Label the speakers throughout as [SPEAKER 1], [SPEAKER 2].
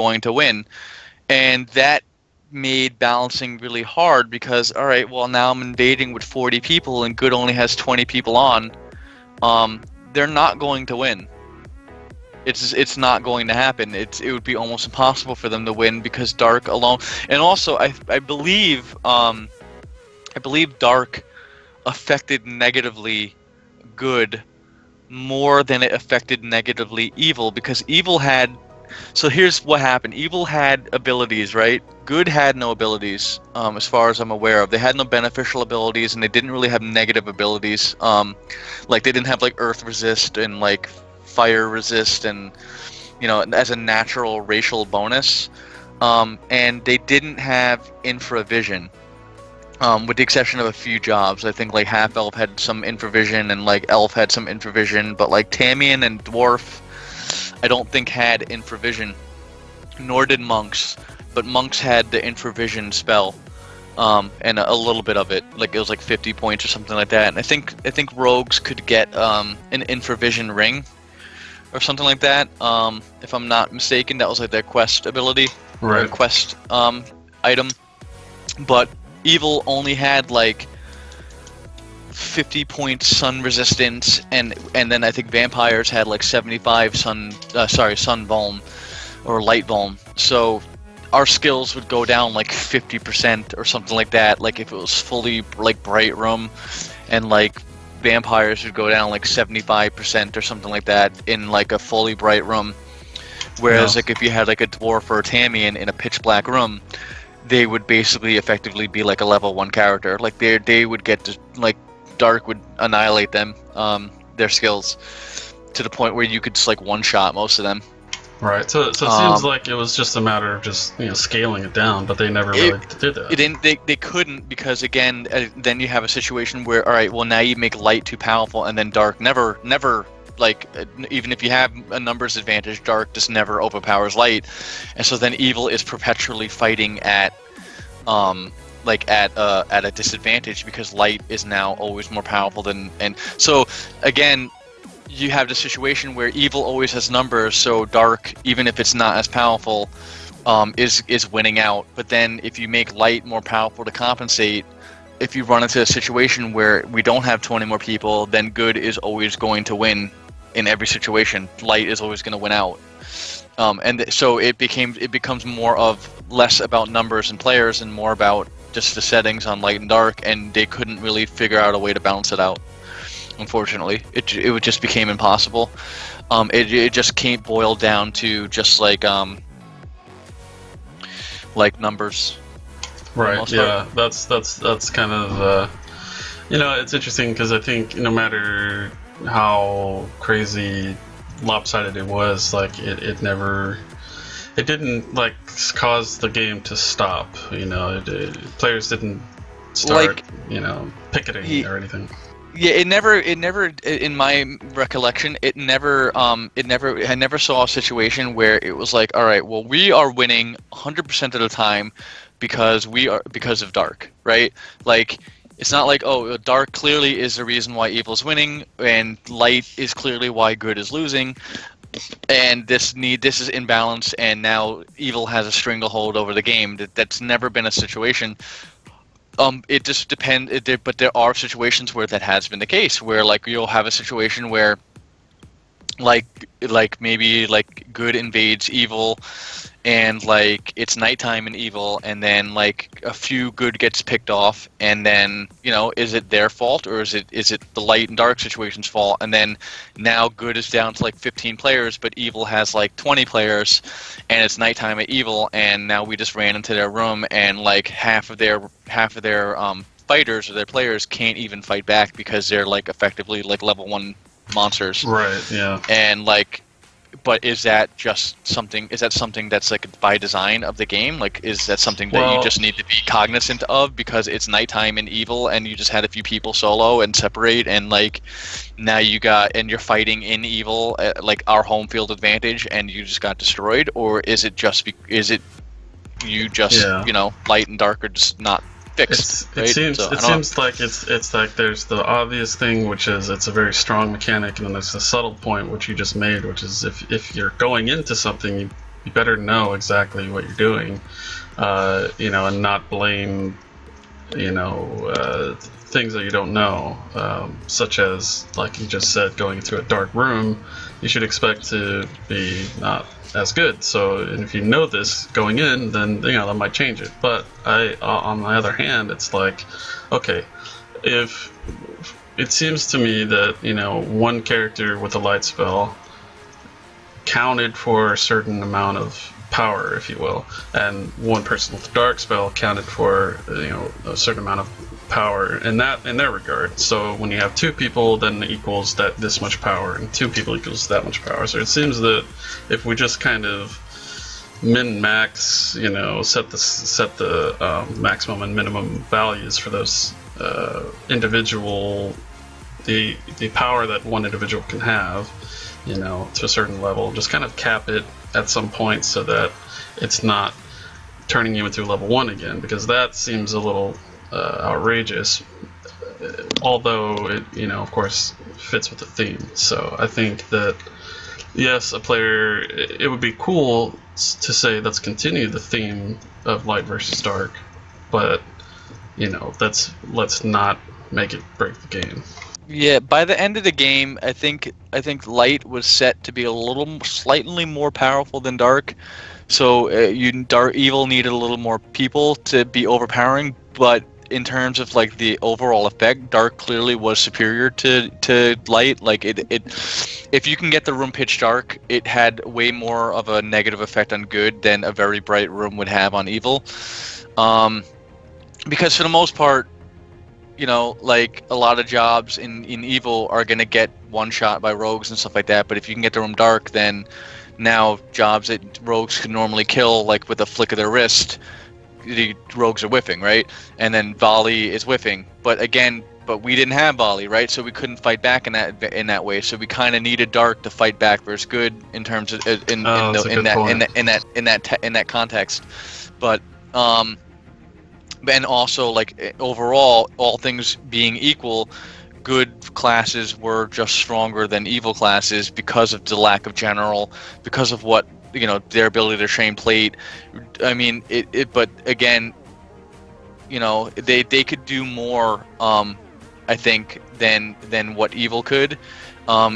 [SPEAKER 1] going to win. And that made balancing really hard because, all right, well, now I'm invading with 40 people and good only has 20 people on. They're not going to win. It's not going to happen. It would be almost impossible for them to win because Dark alone. And also, I believe Dark affected negatively good more than it affected negatively evil, because evil had. So here's what happened. Evil had abilities, right? Good had no abilities, as far as I'm aware of. They had no beneficial abilities, and they didn't really have negative abilities. Like they didn't have like earth resist and like fire resist, and as a natural racial bonus. And they didn't have infravision, with the exception of a few jobs. I think like half elf had some infravision, and like elf had some infravision, but like Tamian and dwarf, I don't think had infravision, nor did monks. But monks had the infravision spell, and a little bit of it. Like it was like 50 points or something like that. And I think rogues could get an infravision ring or something like that. If I'm not mistaken, that was like their quest ability,
[SPEAKER 2] right?
[SPEAKER 1] Or quest item. But evil only had like 50 points sun resistance, and then I think vampires had like 75 sun vuln or light vuln. So our skills would go down like 50% or something like that, like if it was fully like bright room, and like vampires would go down like 75% or something like that in like a fully bright room. Whereas like if you had like a dwarf or a Tamian in a pitch black room, they would basically effectively be like a level 1 character. Like they would get to, like, Dark would annihilate them, their skills, to the point where you could just like one shot most of them.
[SPEAKER 2] Right. So it seems like it was just a matter of just scaling it down, but they never really did that.
[SPEAKER 1] They couldn't, because again, then you have a situation where, all right, well, now you make light too powerful, and then Dark never like, even if you have a numbers advantage, Dark just never overpowers light, and so then evil is perpetually fighting at at a disadvantage, because light is now always more powerful than. And so again, you have the situation where evil always has numbers, so Dark, even if it's not as powerful, is winning out. But then if you make light more powerful to compensate, if you run into a situation where we don't have 20 more people, then good is always going to win in every situation. Light is always going to win out. So it becomes more of less about numbers and players and more about just the settings on light and dark, and they couldn't really figure out a way to balance it out. Unfortunately, it just became impossible. It just can't boil down to just like numbers.
[SPEAKER 2] Right. Yeah. That's kind of it's interesting, because I think no matter how crazy lopsided it was, like it didn't like cause the game to stop. Players didn't start picketing or anything.
[SPEAKER 1] Yeah, it never. In my recollection, I never saw a situation where it was like, all right, well, we are winning 100% of the time because of Dark, right? Like, it's not like, oh, Dark clearly is the reason why evil's winning, and light is clearly why good is losing, and this is imbalanced, and now evil has a stranglehold over the game. That's never been a situation. It just depends, but there are situations where that has been the case, where like you'll have a situation where like maybe like good invades evil, and like it's nighttime in evil, and then like a few good gets picked off, and then is it their fault, or is it the light and dark situation's fault? And then now good is down to like 15 players, but evil has like 20 players, and it's nighttime at evil, and now we just ran into their room, and like half of their fighters or their players can't even fight back because they're like effectively like level 1 monsters.
[SPEAKER 2] Right. Yeah.
[SPEAKER 1] And like, but is that something that's like by design of the game? Like, is that something that you just need to be cognizant of because it's nighttime in evil, and you just had a few people solo and separate, and like now you're fighting in evil, like our home field advantage, and you just got destroyed? Or is it light and dark are just not fixed?
[SPEAKER 2] It seems like it's like there's the obvious thing, which is it's a very strong mechanic, and then there's the subtle point which you just made, which is if you're going into something, you better know exactly what you're doing, and not blame, things that you don't know, such as, like you just said, going into a dark room. You should expect to be not as good. So, and if you know this going in, then that might change it. But on the other hand, it's like, okay, if it seems to me that one character with a light spell counted for a certain amount of power, if you will, and one person with a dark spell counted for a certain amount of power in their regard. So when you have two people, then it equals this much power, and two people equals that much power. So it seems that if we just kind of min max, set the maximum and minimum values for those individual the power that one individual can have, to a certain level, just kind of cap it at some point so that it's not turning you into level 1 again, because that seems a little outrageous, although it of course fits with the theme. So I think that yes, it would be cool to say let's continue the theme of light versus dark, but let's not make it break the game.
[SPEAKER 1] Yeah, by the end of the game, I think light was set to be slightly more powerful than dark. So evil needed a little more people to be overpowering, but in terms of like the overall effect, dark clearly was superior to light. Like if you can get the room pitch dark, it had way more of a negative effect on good than a very bright room would have on evil. Because for the most part, like a lot of jobs in evil are going to get one shot by rogues and stuff like that, but if you can get the room dark, then now jobs that rogues could normally kill, like with a flick of their wrist, the rogues are whiffing, right? And then volley is whiffing, but we didn't have volley, right? So we couldn't fight back in that way. So we kind of needed dark to fight back versus good in terms of in that context. But and also, like, overall, all things being equal, good classes were just stronger than evil classes because of the lack of general, because of what their ability to train plate. I mean, but again, they could do more, I think, than what evil could.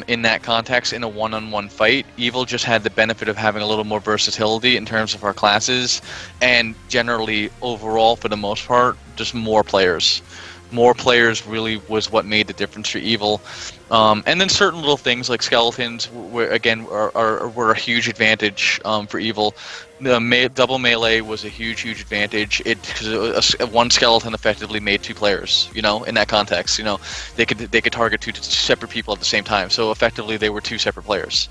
[SPEAKER 1] In that context, in a one-on-one fight, evil just had the benefit of having a little more versatility in terms of our classes, and generally, overall, for the most part, just more players. More players really was what made the difference for evil. And then certain little things like skeletons were a huge advantage for evil. Double melee was a huge advantage. Because one skeleton effectively made two players. In that context, they could target two separate people at the same time. So effectively, they were two separate players.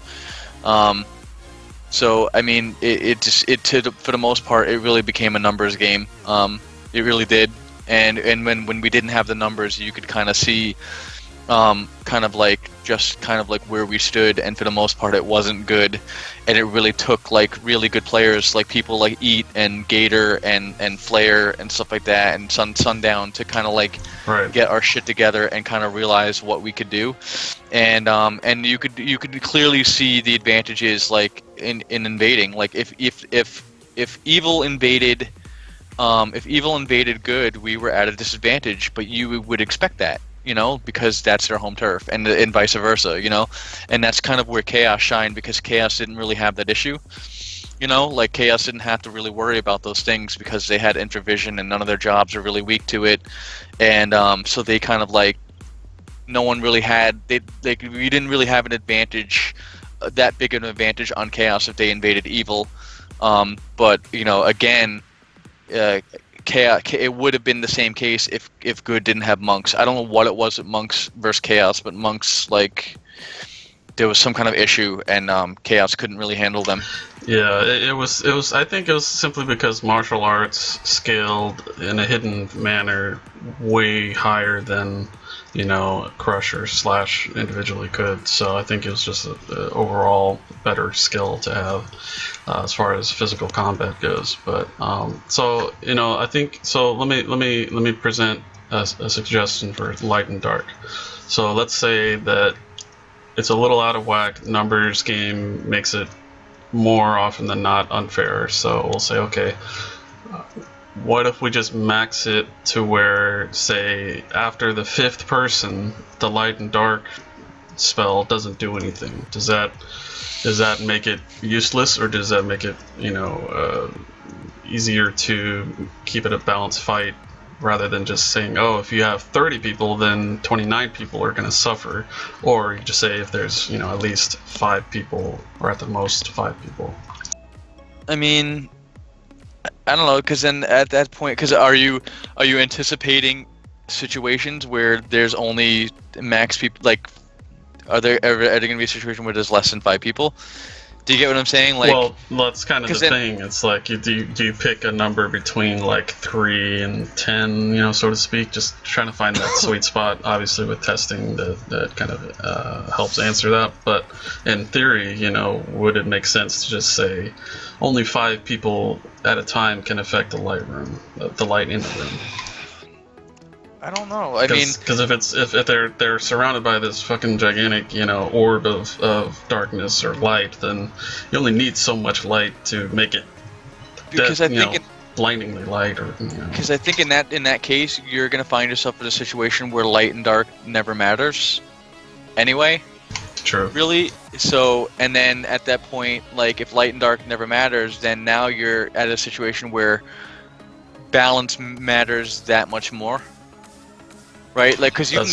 [SPEAKER 1] So I mean, for the most part, it really became a numbers game. It really did. And when we didn't have the numbers, you could kind of see, kind of like where we stood, and for the most part, it wasn't good, and it really took like really good players, like people like Eat and Gator and Flare and stuff like that, and Sundown to kind of like get our shit together and kind of realize what we could do, and you could clearly see the advantages, like in invading, like if evil invaded. If evil invaded good, we were at a disadvantage, but you would expect that, because that's their home turf, and vice versa, and that's kind of where Chaos shined, because Chaos didn't really have that issue, like Chaos didn't have to really worry about those things because they had Intravision and none of their jobs are really weak to it, and so they kind of like, no one really had, we didn't really have an advantage, that big of an advantage on Chaos if they invaded evil, but again, Chaos, it would have been the same case if good didn't have monks. I don't know what it was at monks versus Chaos, but monks, like, there was some kind of issue, and Chaos couldn't really handle them.
[SPEAKER 2] Yeah, it was. I think it was simply because martial arts scaled in a hidden manner way higher than Crusher / individually could. So I think it was just an overall better skill to have as far as physical combat goes. But I think so. Let me present a suggestion for light and dark. So let's say that it's a little out of whack. Numbers game makes it more often than not unfair. So we'll say, okay, what if we just max it to where, say, after the 5th person, the light and dark spell doesn't do anything? Does that make it useless, or does that make it, easier to keep it a balanced fight, rather than just saying, oh, if you have 30 people, then 29 people are going to suffer, or you just say if there's, at least 5 people, or at the most 5 people.
[SPEAKER 1] I mean, I don't know, because then at that point, because are you anticipating situations where there's only max people? Like, are there going to be a situation where there's less than 5 people? Do you get what I'm saying? Like,
[SPEAKER 2] well, that's kind of the thing. It's like, do you pick a number between like 3 and 10, so to speak, just trying to find that sweet spot. Obviously, with testing, that kind of helps answer that. But in theory, would it make sense to just say only 5 people at a time can affect the light in the room?
[SPEAKER 1] I don't know. I mean,
[SPEAKER 2] because if they're surrounded by this fucking gigantic, orb of darkness or light, then you only need so much light to make it blindingly light, or
[SPEAKER 1] because I think in that case you're gonna find yourself in a situation where light and dark never matters anyway.
[SPEAKER 2] True.
[SPEAKER 1] Really. So, and then at that point, like, if light and dark never matters, then now you're at a situation where balance matters that much more. Right, like, because you can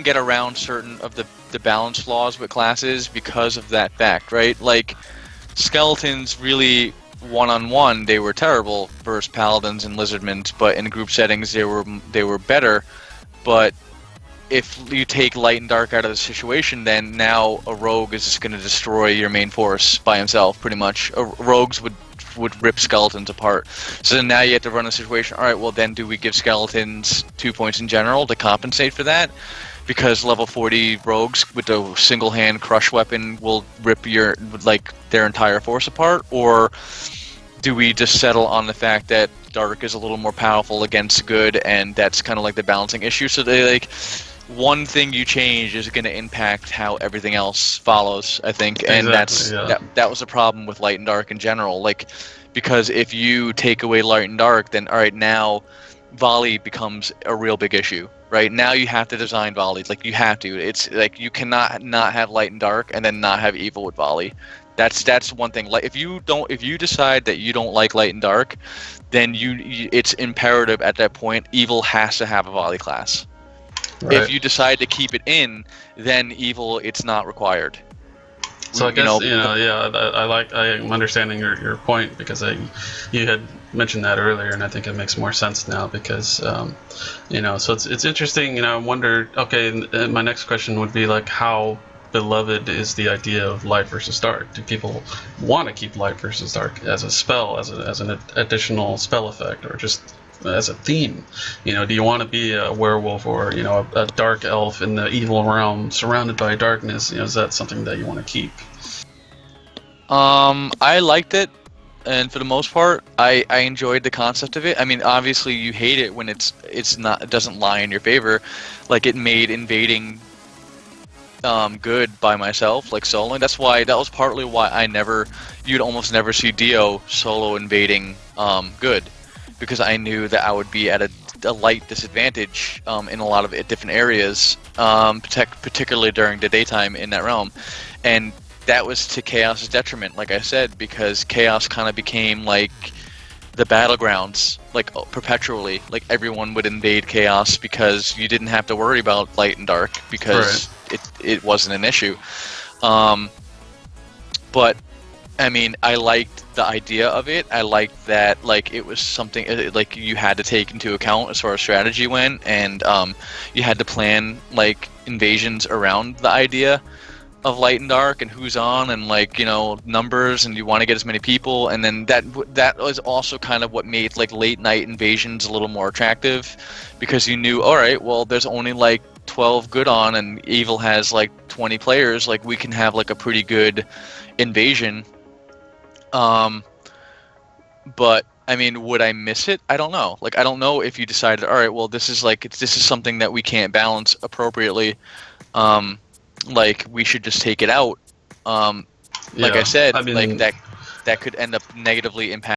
[SPEAKER 1] get around certain of the balance laws with classes because of that fact, right? Like, skeletons really one-on-one they were terrible versus paladins and lizardmen, but in group settings they were better. But if you take light and dark out of the situation, then now a rogue is just going to destroy your main force by himself, pretty much. Rogues would rip skeletons apart. So then now you have to run a situation, alright, well then do we give skeletons 2 points in general to compensate for that? Because level 40 rogues with a single hand crush weapon will rip their entire force apart? Or do we just settle on the fact that dark is a little more powerful against good, and that's kind of like the balancing issue? So they one thing you change is going to impact how everything else follows, I think, and that was a problem with light and dark in general. Like, because if you take away light and dark, then all right, now volley becomes a real big issue. Right now, you have to design volleys. Like, you have to. It's like you cannot not have light and dark and then not have evil with volley. That's one thing. Like, if you decide that you don't like light and dark, then it's imperative at that point. Evil has to have a volley class. Right. If you decide to keep it in, then evil, it's not required.
[SPEAKER 2] So I guess I'm understanding your point, because you had mentioned that earlier, and I think it makes more sense now because so it's interesting. I wonder. Okay, my next question would be like, how beloved is the idea of light versus dark? Do people want to keep light versus dark as a spell, as an additional spell effect, or just as a theme? Do you want to be a werewolf or a dark elf in the evil realm surrounded by darkness? Is that something that you want to keep?
[SPEAKER 1] I liked it, and for the most part I enjoyed the concept of it. I mean, obviously you hate it when it doesn't lie in your favor. Like, it made invading good by myself, like soloing. That was partly why you'd almost never see Dio solo invading good, because I knew that I would be at a light disadvantage in a lot of different areas, particularly during the daytime in that realm. And that was to Chaos's detriment, like I said, because Chaos kind of became like the battlegrounds, like perpetually. Like, everyone would invade Chaos because you didn't have to worry about light and dark, because it wasn't an issue. But I mean, I liked the idea of it. I liked that, like, it was something like you had to take into account as far as strategy went, and you had to plan like invasions around the idea of light and dark and who's on, and like numbers, and you want to get as many people. And then that was also kind of what made like late night invasions a little more attractive, because you knew, all right, well, there's only like 12 good on, and evil has like 20 players. Like, we can have like a pretty good invasion. But I mean, would I miss it? I don't know. Like, I don't know if you decided, all right, well, this is something that we can't balance appropriately. Like, we should just take it out. like
[SPEAKER 2] Yeah,
[SPEAKER 1] I said,
[SPEAKER 2] I mean-
[SPEAKER 1] like that could end up negatively impacting